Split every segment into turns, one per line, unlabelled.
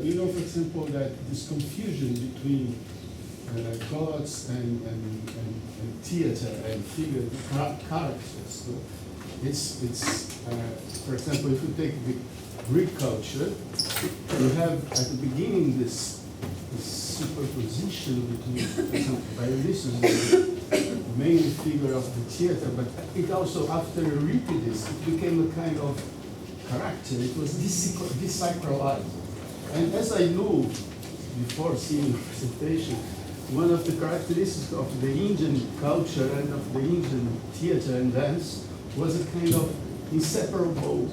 you know, for example, that this confusion between gods and theater and figure characters. No? It's for example, if you take the Greek culture, you have at the beginning this superposition between, for example, Dionysus, the main figure of the theater, but it also, after Euripides, it became a kind of character. It was desacralized. And as I knew before seeing the presentation, one of the characteristics of the Indian culture and of the Indian theater and dance was a kind of inseparable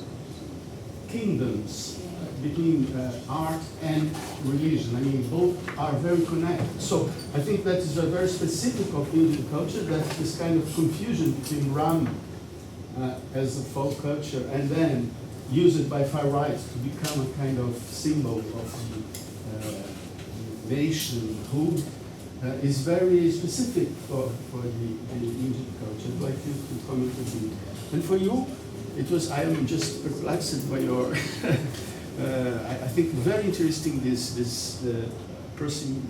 kingdoms between art and religion. I mean, both are very connected. So I think that is a very specific of Indian culture, that this kind of confusion between Ram as a folk culture and then used by far right to become a kind of symbol of the nationhood is very specific for the Indian culture. I'd like you to comment a bit. And for you, it was, I am just perplexed by your, I think very interesting this person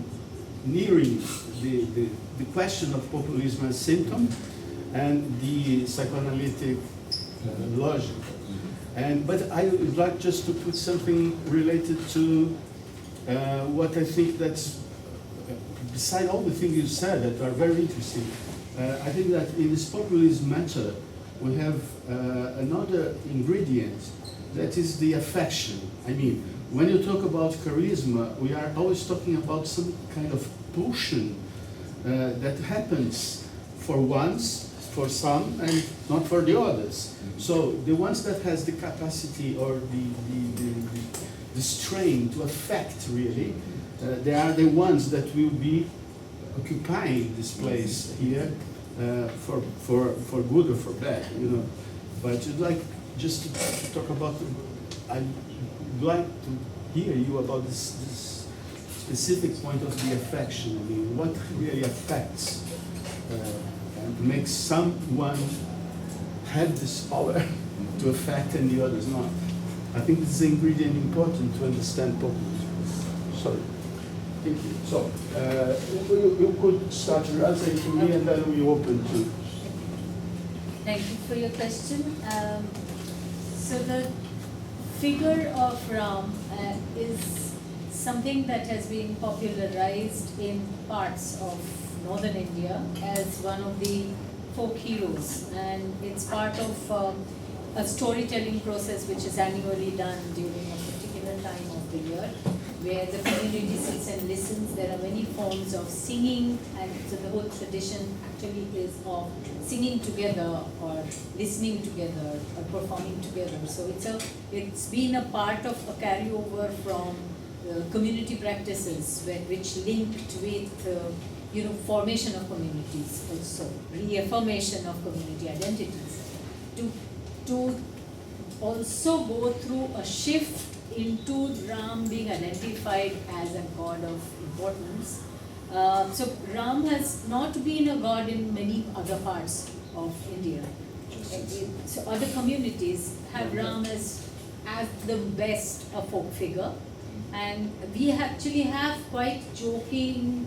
nearing the question of populism as symptom and the psychoanalytic logic. But I would like just to put something related to what I think that's, beside all the things you said that are very interesting, I think that in this populism matter, we have another ingredient, that is the affection. I mean, when you talk about charisma, we are always talking about some kind of pulsion that happens for once, for some, and not for the others. So the ones that has the capacity or the strain to affect really, they are the ones that will be occupying this place here for good or for bad, you know. But I'd like just to talk about, I'd like to hear you about this specific point of the affection. I mean, what really affects and makes someone have this power to affect and the others not. I think this is an ingredient important to understand populism. Sorry. Thank you. So, you could start your answer to me and then we open to.
Thank you for your question. So the figure of Ram is something that has been popularized in parts of northern India as one of the folk heroes, and it's part of a storytelling process which is annually done during a particular time of the year, where the community sits and listens. There are many forms of singing, and so the whole tradition actually is of singing together or listening together or performing together. So it's been a part of a carryover from community practices which linked with formation of communities, also reaffirmation of community identities, to also go through a shift into Ram being identified as a god of importance. So Ram has not been a god in many other parts of India. So other communities have Ram as the best a folk figure, and we actually have quite joking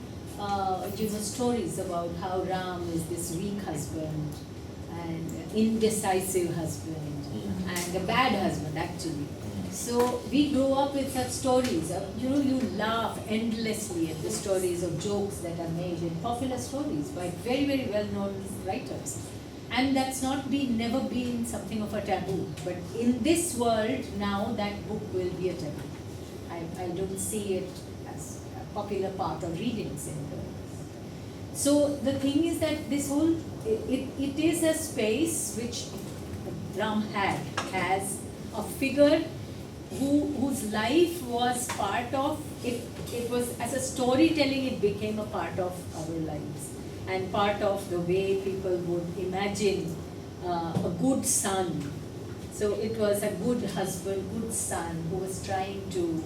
stories about how Ram is this weak husband and indecisive husband and a bad husband actually. So we grow up with such stories. You laugh endlessly at the stories of jokes that are made in popular stories by very, very well-known writers. And that's never been something of a taboo. But in this world now, that book will be a taboo. I don't see it as a popular part of readings in the. So the thing is that this whole, it is a space which Ram had as a figure whose life was part of, it was, as a storytelling, it became a part of our lives and part of the way people would imagine a good son. So it was a good husband, good son who was trying to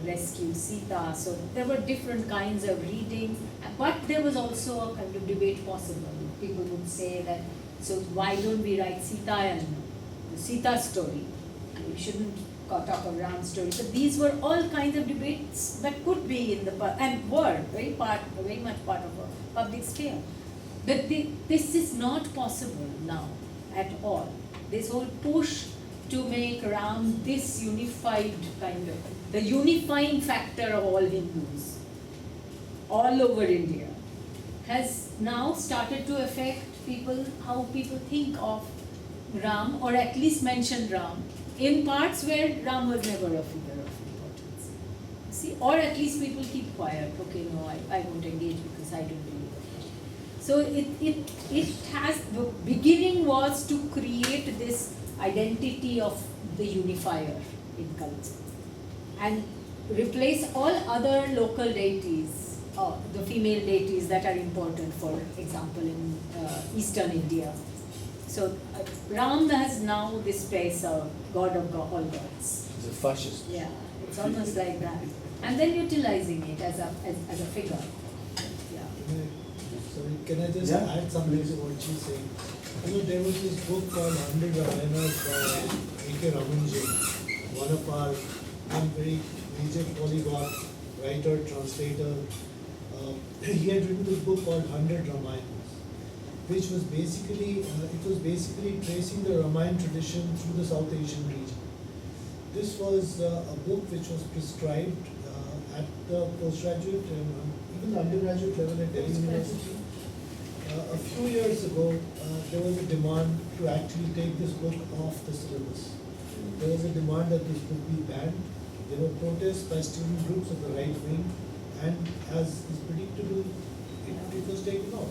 rescue Sita. So there were different kinds of readings, but there was also a kind of debate possible. People would say that, so why don't we write Sita and the Sita story? We shouldn't talk of Ram's story. So these were all kinds of debates that could be in the and were very much part of a public sphere. But this is not possible now at all. This whole push to make Ram this unified kind of, the unifying factor of all Hindus all over India, has now started to affect people, how people think of Ram, or at least mention Ram, in parts where Ram was never a figure of importance. See, or at least people keep quiet. Okay, no, I won't engage because I don't believe it. So it has, the beginning was to create this identity of the unifier in culture and replace all other local deities, the female deities that are important, for example, in Eastern India. So Ram has now this place of God of all gods.
He's a fascist.
Yeah, it's almost like that. And then utilizing it as a figure. Yeah.
Sorry, can I just add something to what she's saying? You know, there was this book called 100 Ramayanas by A.K. Ramanji, one of our very major polyglot writer, translator. He had written this book called 100 Ramayanas, which was basically, tracing the Ramayana tradition through the South Asian region. This was a book which was prescribed at the postgraduate and even the undergraduate level at Delhi University. A few years ago, there was a demand to actually take this book off the syllabus. There was a demand that this book be banned. There were protests by student groups of the right wing, and as is predictable, it was taken off.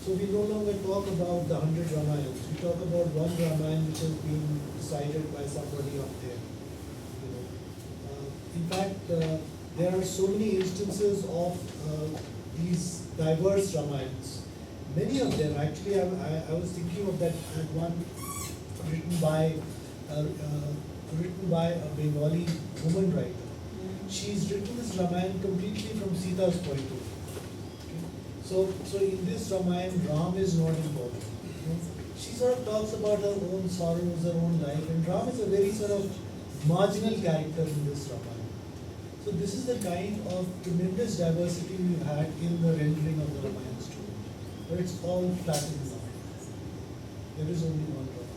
So we no longer talk about the 100 Ramayans. We talk about one Ramayana which has been decided by somebody up there. You know, in fact, there are so many instances of these diverse Ramayans. Many of them, actually, I was thinking of that one written by a Bengali woman writer. She's written this Ramayana completely from Sita's point of view. Okay? So in this Ramayana, Ram is not important. She sort of talks about her own sorrows, her own life, and Ram is a very sort of marginal character in this Ramayana. So this is the kind of tremendous diversity we've had in the rendering of the Ramayana story. But it's all flattened now. There is only one Ram.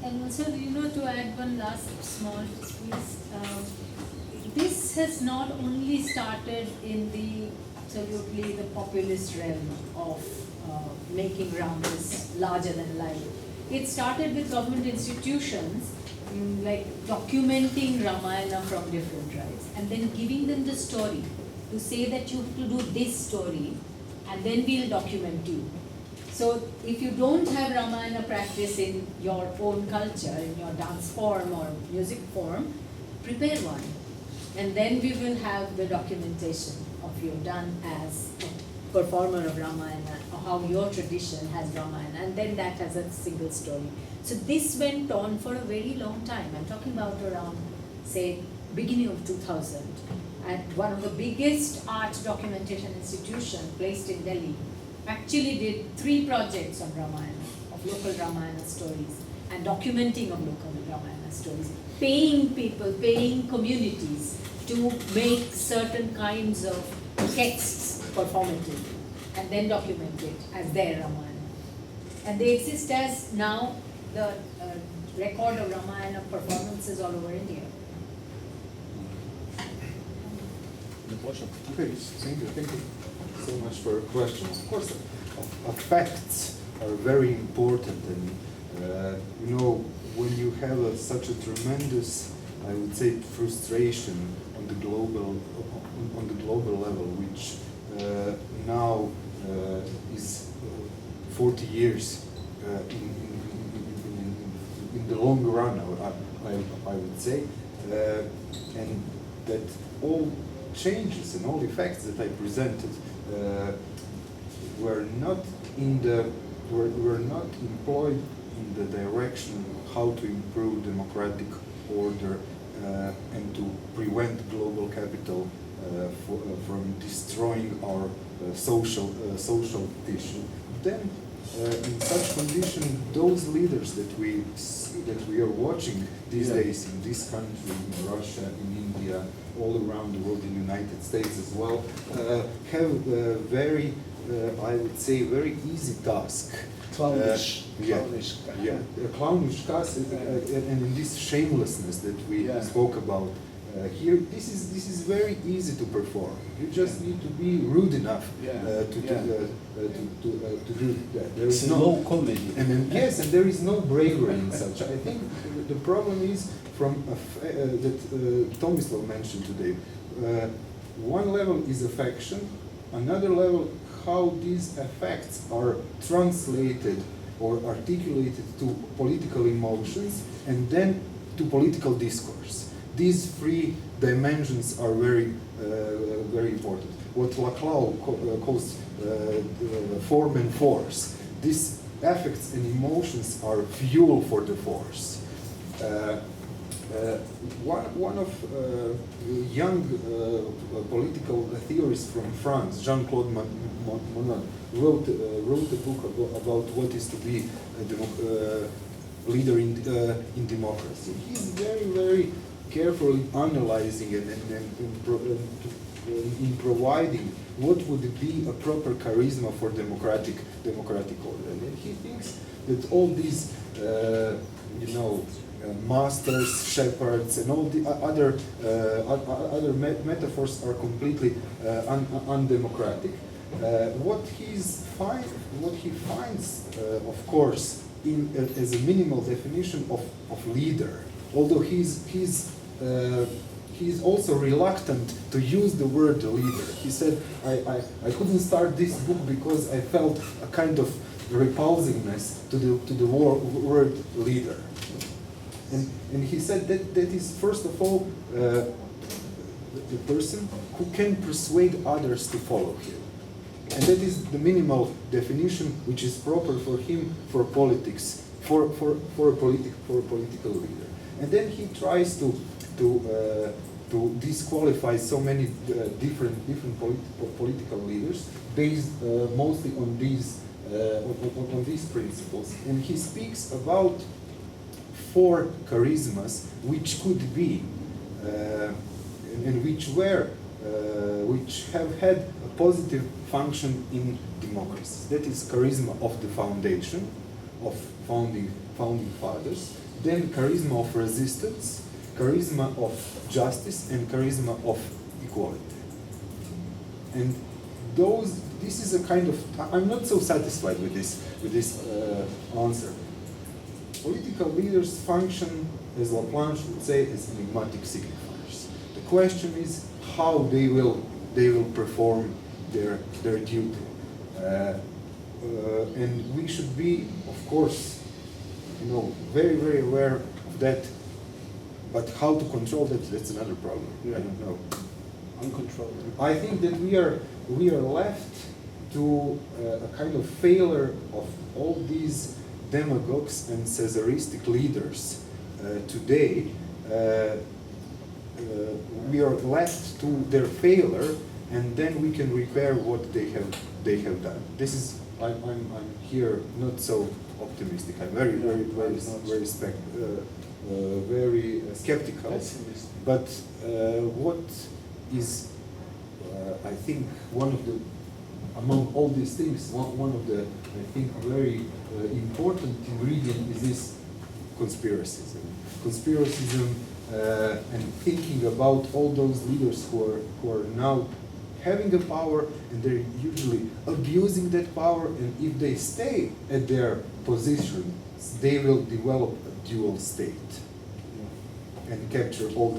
And also, to add one last small piece, this has not only started in the absolutely the populist realm of making Ram this larger than life. It started with government institutions like documenting Ramayana from different tribes and then giving them the story to say that you have to do this story and then we'll document you. So if you don't have Ramayana practice in your own culture, in your dance form or music form, prepare one. And then we will have the documentation of you done as a performer of Ramayana, or how your tradition has Ramayana, and then that has a single story. So this went on for a very long time. I'm talking about around, say, beginning of 2000. And one of the biggest art documentation institutions placed in Delhi actually did 3 projects on Ramayana, of local Ramayana stories, and documenting of local Ramayana stories, paying people, paying communities to make certain kinds of texts performative and then document it as their Ramayana. And they exist as now the record of Ramayana performances all over India.
Okay, thank you so much for your question. Of course, facts are very important, and when you have such a tremendous, I would say, frustration on the global level, which now is 40 years in the long run, I would say, and that all changes and all effects that I presented were not employed in the direction of how to improve democratic order and to prevent global capital from destroying our social tissue. Then in such condition, those leaders that we are watching these days in this country, in Russia, in India, all around the world, in the United States as well, have a very, I would say, very easy task.
Clownish.
A clownish task, and in this shamelessness that we spoke about here, this is very easy to perform. You just need to be rude enough to do that. There
It's
is
a low comedy.
and then, yes, and there is no bravery in such. I think the problem is from that Tomislav mentioned today. One level is affection, another level how these effects are translated or articulated to political emotions and then to political discourse. These three dimensions are very, very important. What Laclau calls form and force. These affects and emotions are fuel for the force. One of young political theorists from France, Jean-Claude Monod, wrote a book about what is to be a leader in democracy. He's very, very carefully analyzing it in providing what would be a proper charisma for democratic order. And he thinks that all these, masters, shepherds, and all the other metaphors are completely undemocratic. What he finds, of course, as a minimal definition of leader, although he's also reluctant to use the word leader. He said, I couldn't start this book because I felt a kind of repulsiveness to the word leader. And he said that is, first of all, the person who can persuade others to follow him. And that is the minimal definition which is proper for him for politics, for a political leader. And then he tries to disqualify so many different political leaders based mostly on these principles. And he speaks about 4 charismas which could be and which have had a positive function in democracies. That is charisma of the foundation, of founding fathers, then charisma of resistance, charisma of justice, and charisma of equality. And this is a kind of, I'm not so satisfied with this answer. Political leaders function, as Laplanche would say, as enigmatic signifiers. The question is how they will perform their duty, and we should be, of course, very, very aware of that. But how to control that's another problem. I don't know.
Uncontrollable.
I think that we are left to a kind of failure of all these demagogues and Caesaristic leaders today. We are left to their failure, and then we can repair what they have done. This is I'm here not so optimistic. I'm very skeptical. But what is I think one of the, among all these things, one of the, I think, very important ingredient is this conspiracism. Conspiracism and thinking about all those leaders who are now having the power, and they're usually abusing that power, and if they stay at their position, they will develop a dual state and capture all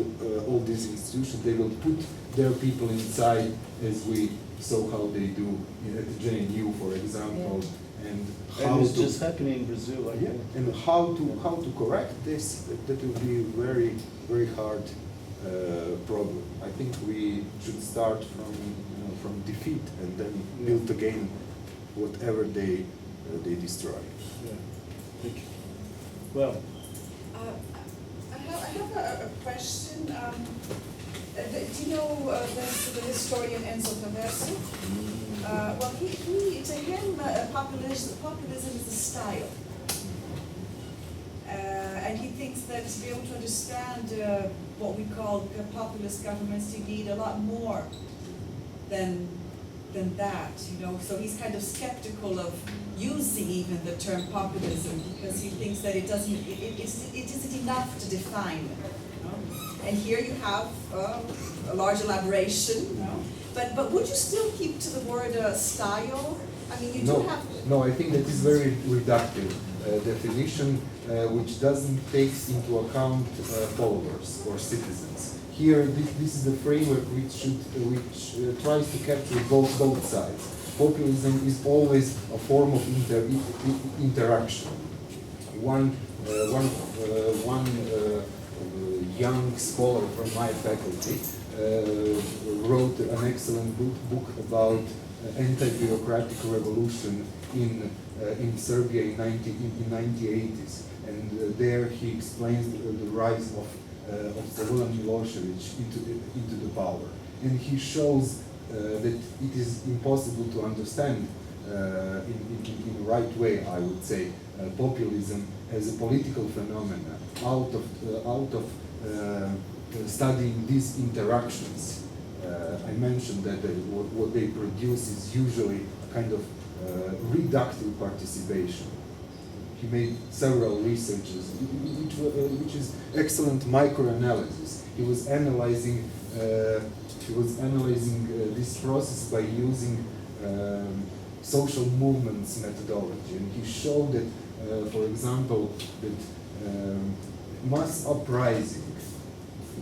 these institutions. They will put their people inside, as we saw how they do at the JNU, for example, and how
it's
to,
just happening in Brazil.
and how to correct this. That will be a very, very hard problem. I think we should start from defeat and then build again whatever they destroy.
Yeah. Thank you. Well,
I have a question. Do you know the historian Enzo Traverso? Well, to him, populism is a style. And he thinks that to be able to understand what we call populist governments, you need a lot more than that, you know. So he's kind of skeptical of using even the term populism because he thinks that it isn't enough to define it. You know? And here you have a large elaboration. You know? But would you still keep to the word style? I mean, you do have.
No, I think that is very reductive definition, which doesn't take into account followers or citizens. Here, this is the framework which tries to capture both sides. Populism is always a form of interaction. One young scholar from my faculty wrote an excellent book about anti-bureaucratic revolution in Serbia in 1980s, and there he explains the rise of Slobodan Milosevic into the power, and he shows that it is impossible to understand in the right way, I would say, populism as a political phenomenon out of studying these interactions. I mentioned that what they produce is usually a kind of reductive participation. He made several researches, which is excellent microanalysis. He was analyzing this process by using social movements methodology, and he showed that, for example, that mass uprising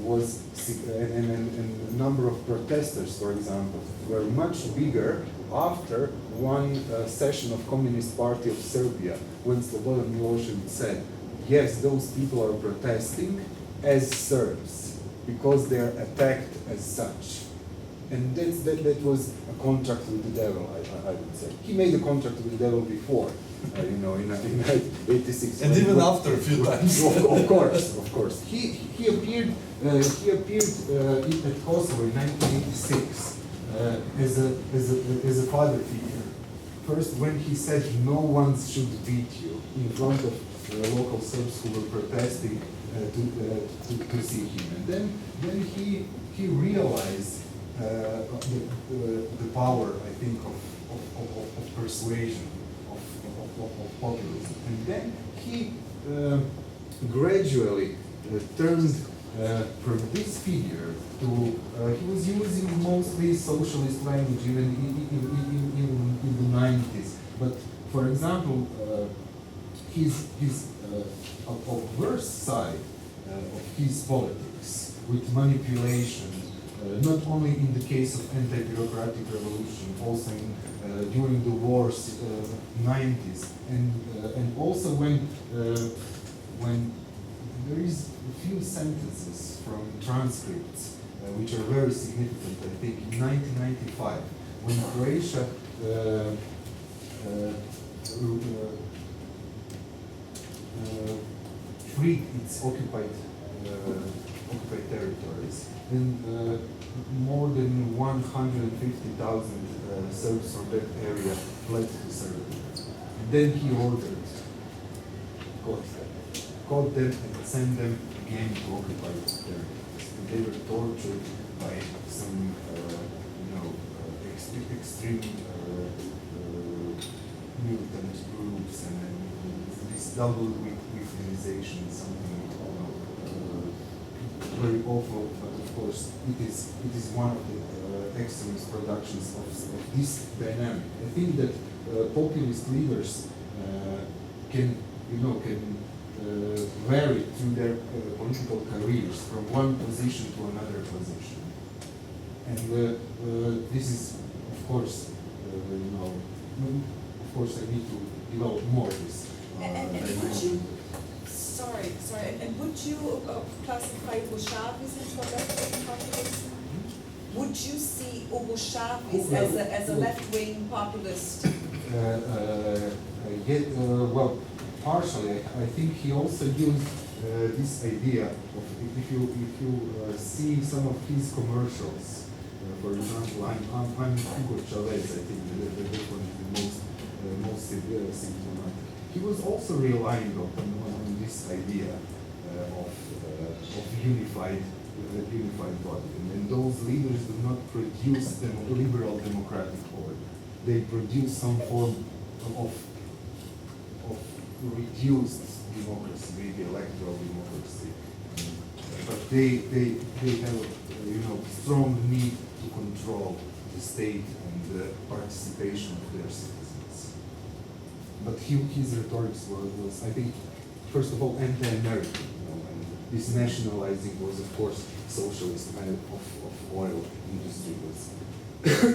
was, and a number of protesters, for example, were much bigger after one session of Communist Party of Serbia, when Slobodan Milosevic said, yes, those people are protesting as Serbs, because they are attacked as such. And that was a contract with the devil, I would say. He made a contract with the devil before, in 86.
And even after a few times.
Of course. He appeared at Kosovo in 1986 as a father figure. First, when he said no one should beat you in front of local Serbs who were protesting to see him, and then he realized the power, I think, of persuasion, of populism, and then he gradually turned from this figure to he was using mostly socialist language even in the 90s. But for example, his adverse side of his politics with manipulation, not only in the case of anti-bureaucratic revolution, also during the wars, 90s, and also when there is a few sentences from transcripts which are very significant. I think in 1995, when Croatia freed its occupied territories, and more than 150,000 Serbs from that area fled to Serbia. And then he ordered, caught them and sent them again to occupied territories. And they were tortured by some, extreme militant groups, and this double weaponization, something very awful. But of course, it is one of the extremist productions of this dynamic. I think that populist leaders can vary through their political careers from one position to another position, and this is, of course, of course, I need to develop more this.
And would you, sorry, and would you classify Bolshevism as a left-wing populist? Would you see Bolshevism as a left-wing populist?
Well, partially. I think he also used this idea of, if you see some of his commercials For example, I'm Hugo Chavez, I think that one is the most symptomatic. He was also relying on this idea of unified body, and those leaders do not produce the liberal democratic order. They produce some form of reduced democracy, maybe electoral democracy, but they have strong need to control the state and the participation of their citizens. But his rhetoric was, I think, first of all, anti-American, and this nationalizing was, of course, socialist kind of oil industry was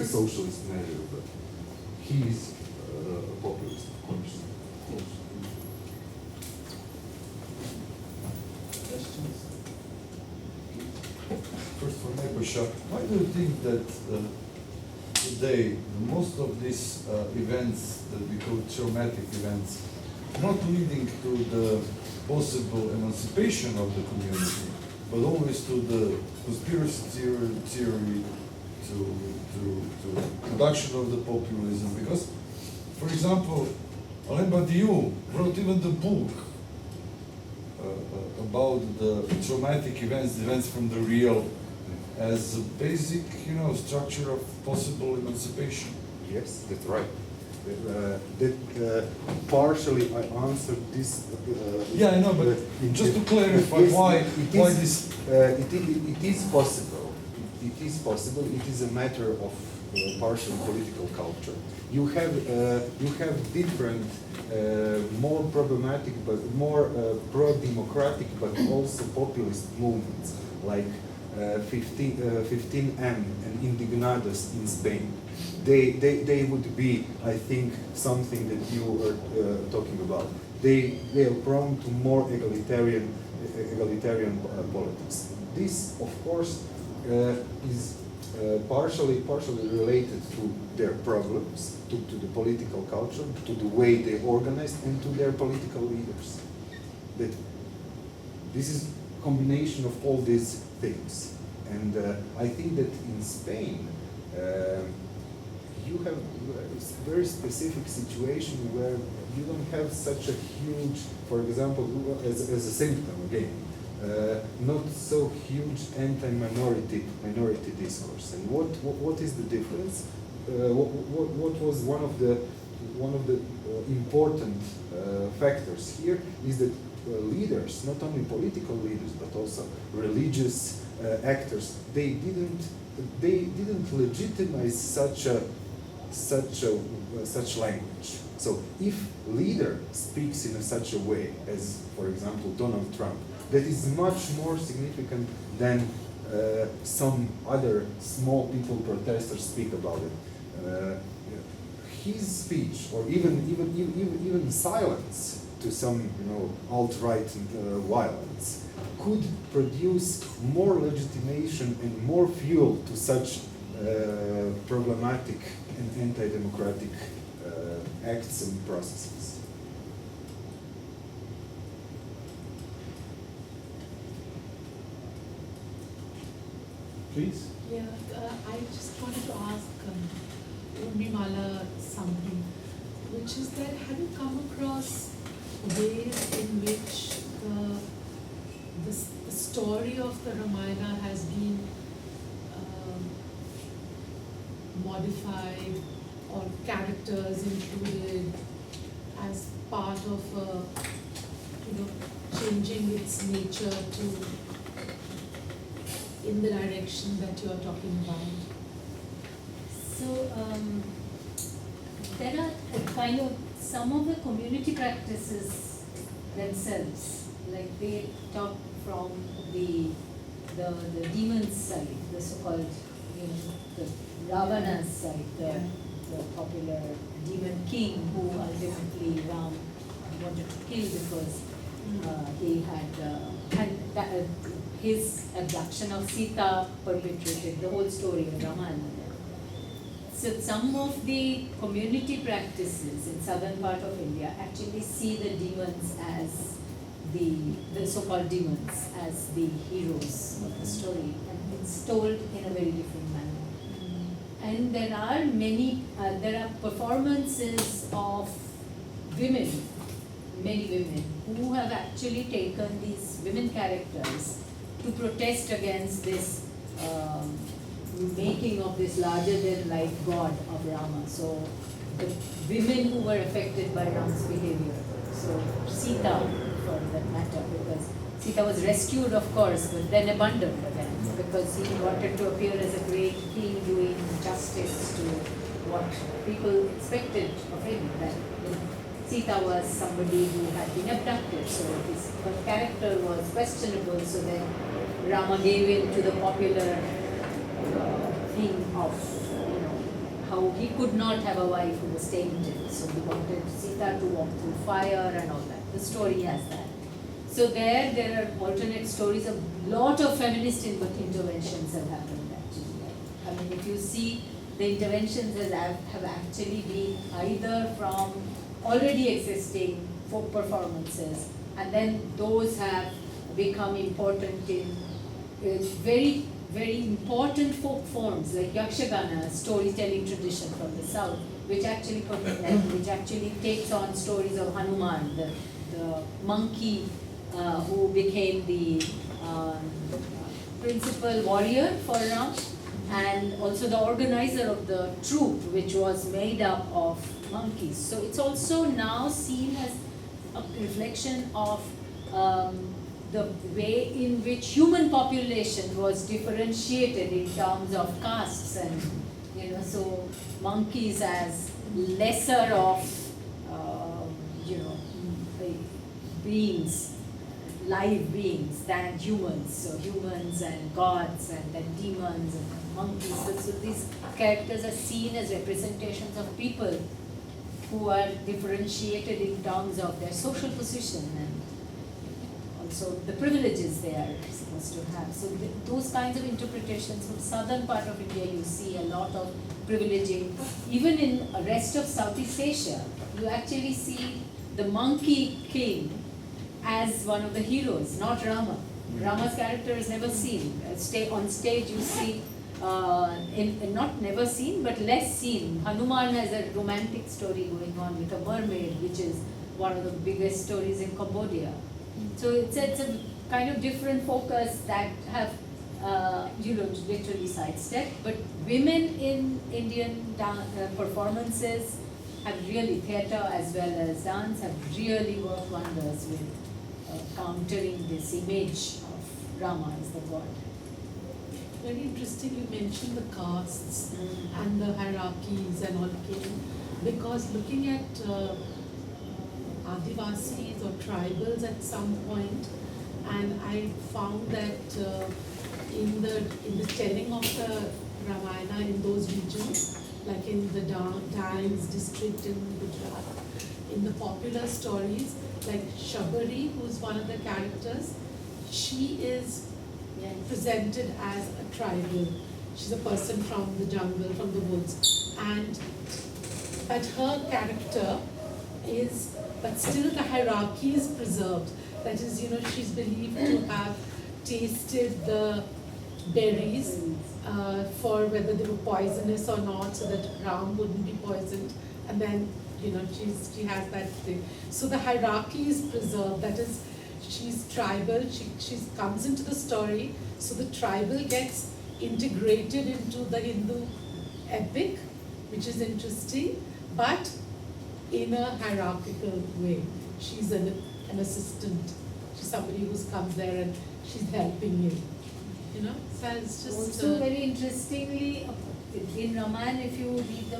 socialist measure, but he is a populist, of course.
Questions? First for Nebosja, why do you think that today most of these events that we call traumatic events not leading to the possible emancipation of the community, but always to the conspiracy theory to production of the populism? Because, for example, Alain Badiou wrote even the book about the traumatic events from the real, as a basic, structure of possible emancipation.
Yes, that's right. Partially I answered this.
Yeah, I know, but just to clarify
it is possible. It is possible. It is a matter of partial political culture. You have different, more problematic, but more pro-democratic, but also populist movements like 15M and Indignados in Spain. They would be, I think, something that you were talking about. They are prone to more egalitarian politics. This, of course, is partially related to their problems, to the political culture, to the way they organize, and to their political leaders. That this is a combination of all these things. And I think that in Spain, you have a very specific situation where you don't have such a huge, for example, as a symptom again, not so huge anti-minority discourse. And what is the difference? What was one of the important factors here is that leaders, not only political leaders but also religious actors, they didn't legitimize such language. So if leader speaks in such a way as, for example, Donald Trump, that is much more significant than some other small people protesters speak about it. His speech, or even silence to some alt-right violence, could produce more legitimation and more fuel to such problematic and anti-democratic acts and processes.
Please?
Yeah, I just wanted to ask Urmimala something, which is that have you come across ways in which the story of the Ramayana has been modified or characters included as part of changing its nature to in the direction that you are talking about?
So there are kind of some of the community practices themselves, like they talk from the demon's side, the so-called the Ravana's side, the popular demon king who ultimately Ram wanted to kill because he had his abduction of Sita perpetrated the whole story of Ramayana. So some of the community practices in southern part of India actually see the demons as the so-called demons as the heroes of the story, and it's told in a very different manner. And there are many, there are performances of women, many women, who have actually taken these women characters to protest against this making of this larger than life god of Rama. So the women who were affected by Rama's behavior. So Sita, for that matter, because Sita was rescued, of course, but then abandoned again, because he wanted to appear as a great king doing justice to what people expected of him. That Sita was somebody who had been abducted, so her character was questionable. So then Rama gave in to the popular thing of, how he could not have a wife who was tainted. So he wanted Sita to walk through fire and all that. The story has that. So there are alternate stories. A lot of feminist interventions have happened actually. I mean, if you see, the interventions have actually been either from already existing folk performances, and then those have become important in very, very important folk forms like Yakshagana, storytelling tradition from the south, which actually takes on stories of Hanuman, the monkey who became the principal warrior for Ram, and also the organizer of the troop, which was made up of monkeys. So it's also now seen as a reflection of the way in which human population was differentiated in terms of castes, and so monkeys as lesser of beings, live beings than humans. So humans and gods and then demons and monkeys. So these characters are seen as representations of people who are differentiated in terms of their social position and also the privileges they are supposed to have. So those kinds of interpretations from southern part of India, you see a lot of privileging. Even in the rest of Southeast Asia, you actually see the monkey king as one of the heroes, not Rama. Rama's character is never seen. On stage you see, not never seen, but less seen. Hanuman has a romantic story going on with a mermaid, which is one of the biggest stories in Cambodia. So it's a kind of different focus that have, literally sidestepped. But women in Indian performances have really, theatre as well as dance, have really worked wonders with countering this image of Rama as the god.
Very interesting, you mentioned the castes and the hierarchies and all came, because looking at Adivasis or tribals at some point, and I found that in the telling of the Ramayana in those regions, like in the Dines district in Gujarat, in the popular stories, like Shabari, who's one of the characters, she is presented as a tribal. She's a person from the jungle, from the woods, but her character is, but still the hierarchy is preserved. That is, she's believed to have tasted the berries for whether they were poisonous or not, so that Ram wouldn't be poisoned, and then she has that thing. So the hierarchy is preserved. That is, she's tribal. She comes into the story. So the tribal gets integrated into the Hindu epic, which is interesting, but in a hierarchical way. She's an assistant. She's somebody who comes there and she's helping you. So it's just
also very interestingly, in Ramayana, if you read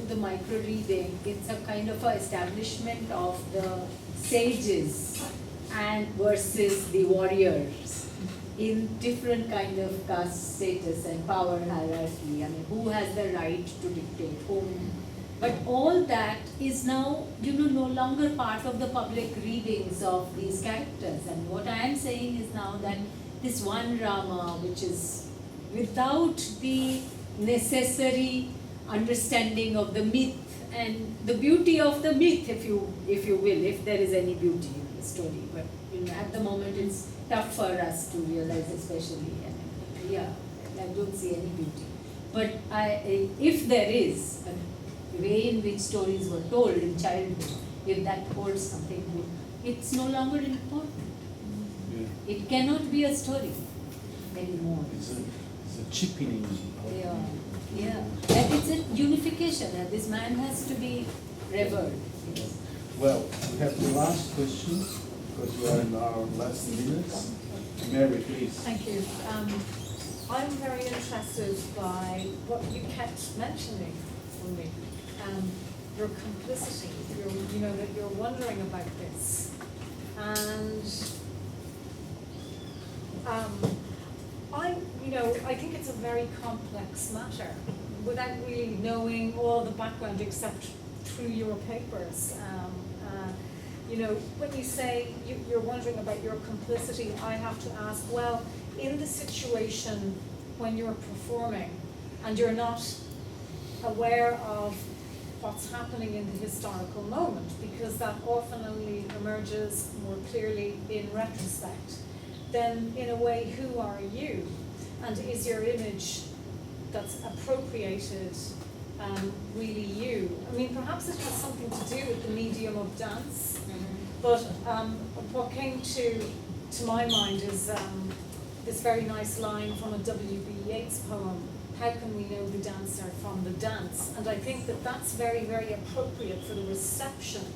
the micro reading, it's a kind of a establishment of the sages and versus the warriors in different kind of caste status and power hierarchy. I mean, who has the right to dictate whom? But all that is now, no longer part of the public readings of these characters. And what I am saying is now that this one Rama, which is without the necessary understanding of the myth and the beauty of the myth, if you will, if there is any beauty in the story. But at the moment it's tough for us to realize, especially. I don't see any beauty. But if there is a way in which stories were told in childhood, if that holds something good, it's no longer important.
Yeah.
It cannot be a story anymore.
It's a cheapening of
Yeah, yeah. And it's a unification, and this man has to be revered. Yes.
Well, we have the last question, because we are in our last minutes. Mary, please.
Thank you. I'm very interested by what you kept mentioning for me, your complicity, that you're wondering about this. And I think it's a very complex matter without really knowing all the background except through your papers. When you say you're wondering about your complicity, I have to ask, well, in the situation when you're performing and you're not aware of what's happening in the historical moment, because that often only emerges more clearly in retrospect, then in a way, who are you? And is your image that's appropriated really you? I mean, perhaps it has something to do with the medium of dance, but what came to my mind is this very nice line from a W.B. Yeats poem, how can we know the dancer from the dance? And I think that that's very, very appropriate for the reception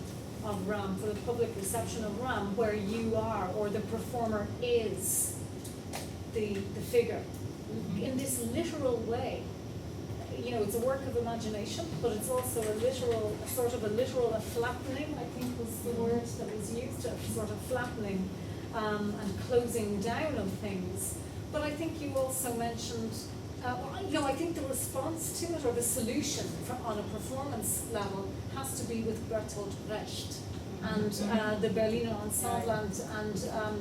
of Ram, for the public reception of Ram, where you are, or the performer is the figure. In this literal way, it's a work of imagination, but it's also a flattening, I think was the word that was used, a sort of flattening and closing down of things. But I think you also mentioned, I think the response to it, or the solution on a performance level, has to be with Bertolt Brecht and the Berliner Ensemble and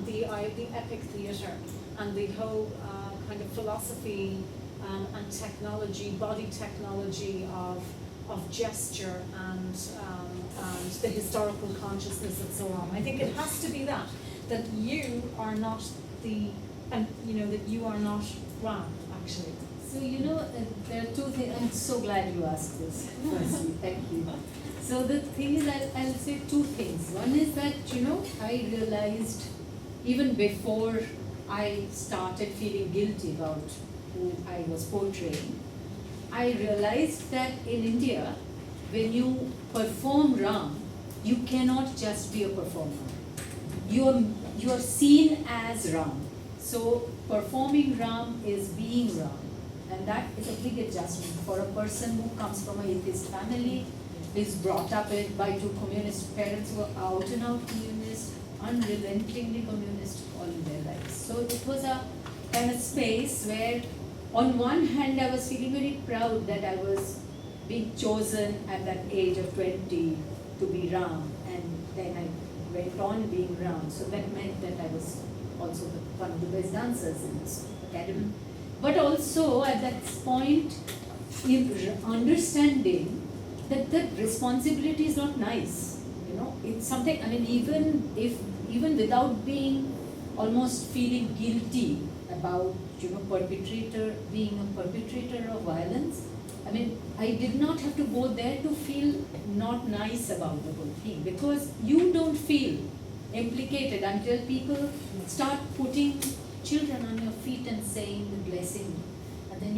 the epic theatre and the whole kind of philosophy and technology, body technology of gesture and the historical consciousness and so on. I think it has to be that you are not that you are not Ram, actually.
So there are two things. I'm so glad you asked this. Firstly, thank you. So the thing is, I'll say two things. One is that I realized even before I started feeling guilty about who I was portraying, I realized that in India, when you perform Ram, you cannot just be a performer. You are seen as Ram. So performing Ram is being Ram. And that is a big adjustment for a person who comes from a atheist family, is brought up by two communist parents who are out and out communist, unrelentingly communist all in their lives. So it was a kind of space where on one hand I was feeling very proud that I was being chosen at that age of 20 to be Ram, and then I went on being Ram. So that meant that I was also one of the best dancers in this academy. But also at that point, understanding that the responsibility is not nice. It's something, even without being almost feeling guilty about, being a perpetrator of violence, I did not have to go there to feel not nice about the whole thing, because you don't feel implicated until people start putting children on your feet and saying the blessing. And then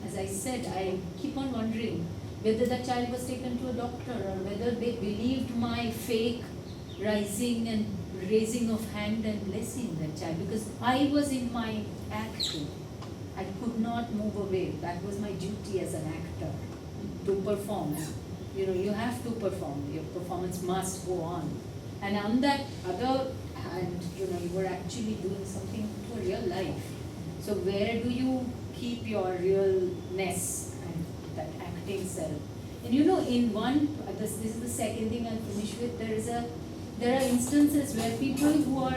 as I said, I keep on wondering whether the child was taken to a doctor or whether they believed my fake rising and raising of hand and blessing that child, because I was in my act. I could not move away. That was my duty as an actor, to perform. You have to perform. Your performance must go on. And on that other hand, you were actually doing something to real life. So where do you keep your realness and that acting self? And this is the second thing I'll finish with. There are instances where people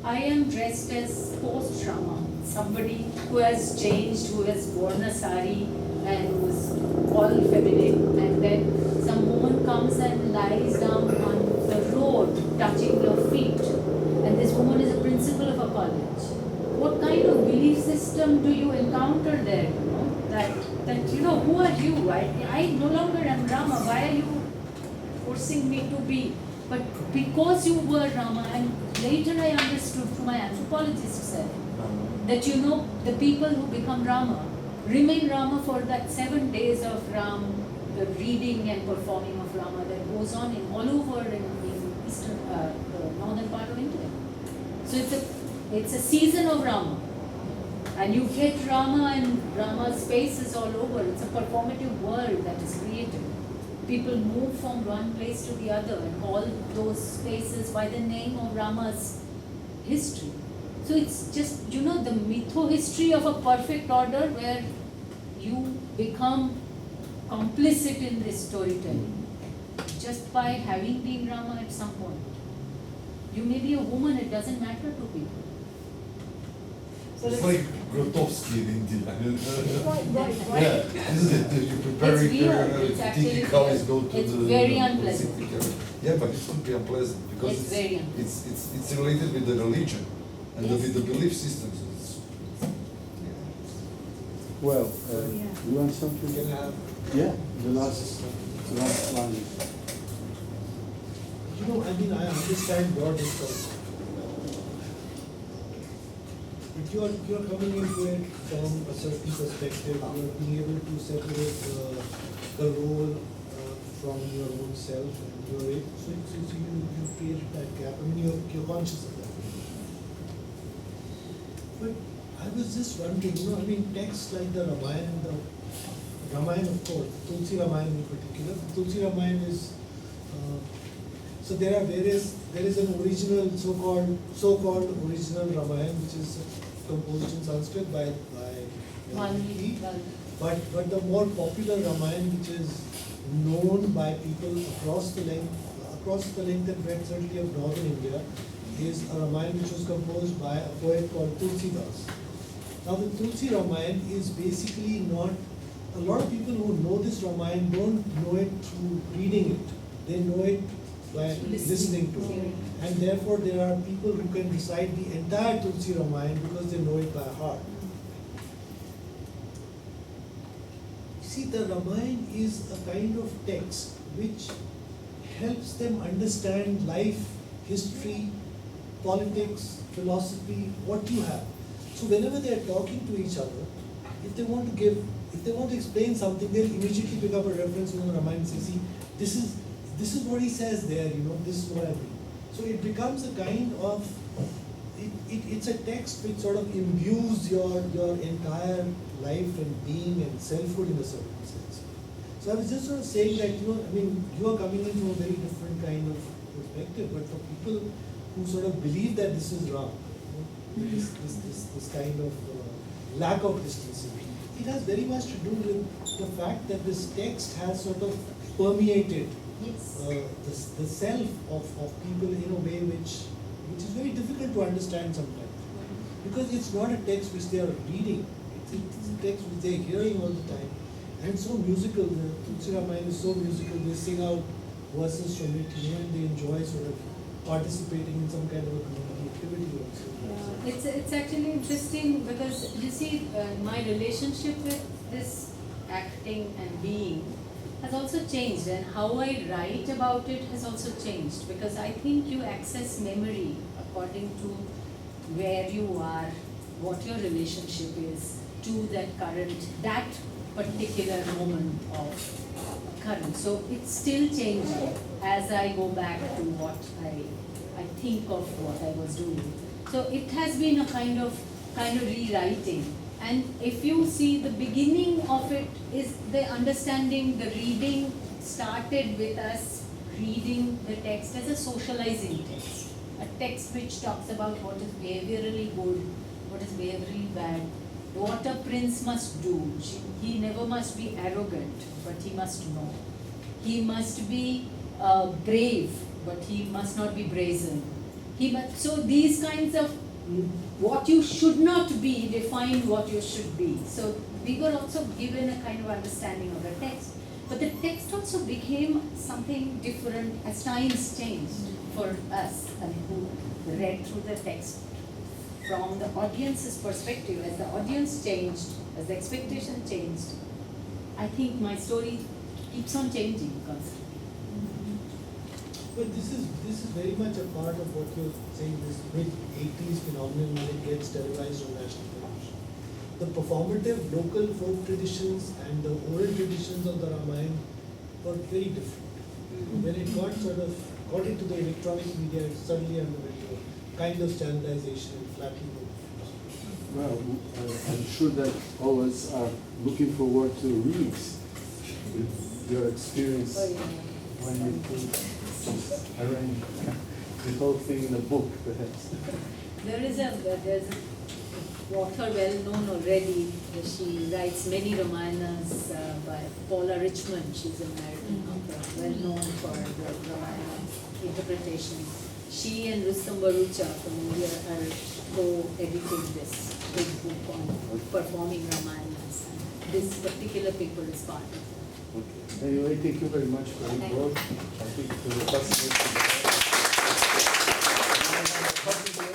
I am dressed as post-trauma, somebody who has changed, who has worn a sari and who is all feminine, and then some woman comes and lies down on the road touching your feet, and this woman is a principal of a college. What kind of belief system do you encounter there? that, who are you? I no longer am Rama. Why are you forcing me to be? But because you were Rama, and later I understood through my anthropologist self that the people who become Rama remain Rama for that 7 days of Ram, the reading and performing of Rama that goes on all over in eastern, the northern part of India. So it's a season of Rama. And you get Rama and Rama's spaces all over. It's a performative world that is created. People move from one place to the other and call those spaces by the name of Rama's history. So it's just, the mytho-history of a perfect order where you become complicit in this storytelling just by having been Rama at some point. You may be a woman, it doesn't matter to people. So
It's
let's-
like Grotowski in India.
Right.
Yeah, isn't it? You prepare
It's
it,
real. It's actually
thinking how it's
real.
go to
It's
the
very unpleasant.
Yeah, but it could be unpleasant because
It's very unpleasant.
it's related with the religion and
Yes.
with the belief systems.
Well,
Yeah.
you want something?
Can I have?
Yeah, the last line.
I understand your discourse. If you're coming into it from a certain perspective, you're being able to separate the role from your own self, and so you created that gap. You're conscious of that. But I was just wondering, texts like the Ramayana, of course, Tulsi Ramayana in particular. Tulsi Ramayana is so there is an original so-called original Ramayana which is composed in Sanskrit by Valmiki. But the more popular Ramayana, which is known by people across the length and breadth, certainly of northern India, is a Ramayana which was composed by a poet called Tulsidas. Now the Tulsi Ramayana is basically not, a lot of people who know this Ramayana don't know it through reading it. They know it by listening to it. And therefore there are people who can recite the entire Tulsi Ramayana because they know it by heart. See, the Ramayana is a kind of text which helps them understand life, history, politics, philosophy, what you have. So whenever they are talking to each other, if they want to explain something, they'll immediately pick up a reference from the Ramayana and say, see, this is what he says there, this is what I mean. So it becomes a kind of, it's a text which sort of imbues your entire life and being and selfhood in a certain sense. So I was just sort of saying that, you are coming in from a very different kind of perspective, but for people who sort of believe that this is wrong, this kind of lack of distancing, it has very much to do with the fact that this text has sort of permeated the self of people in a way which is very difficult to understand sometimes. Because it's not a text which they are reading, it's a text which they are hearing all the time. And so musical, the Tulsi Ramayana is so musical, they sing out verses from it, and they enjoy sort of participating in some kind of a community activity also.
Yeah, it's actually interesting because you see, my relationship with this acting and being has also changed, and how I write about it has also changed, because I think you access memory according to where you are, what your relationship is to that particular moment of current. So it's still changing as I go back to what I think of what I was doing. So it has been a kind of rewriting. And if you see, the beginning of it is the understanding, the reading started with us reading the text as a socializing text. A text which talks about what is behaviorally good, what is behaviorally bad, what a prince must do. He never must be arrogant, but he must know. He must be brave, but he must not be brazen. So these kinds of what you should not be define what you should be. So we were also given a kind of understanding of the text. But the text also became something different as times changed for us, who read through the text from the audience's perspective. As the audience changed, as the expectation changed, I think my story keeps on changing constantly.
But this is very much a part of what you're saying, this mid-80s phenomenon when it gets televised on national television. The performative local folk traditions and the oral traditions of the Ramayana were very different. When it got into the electronic media, it suddenly underwent a kind of standardization and flattening of.
Well, I'm sure that all of us are looking forward to read your experience
Oh, yeah.
when you could just arrange the whole thing in a book, perhaps.
There's a author well known already. She writes many Ramayanas by Paula Richmond. She's an American author, well known for the Ramayana interpretation. She and Rustam Barucha from India are co-editing this big book on performing Ramayanas. And this particular paper is part of it.
Okay. Anyway, thank you very much for your
Thank you.
work. I think it was a fascinating.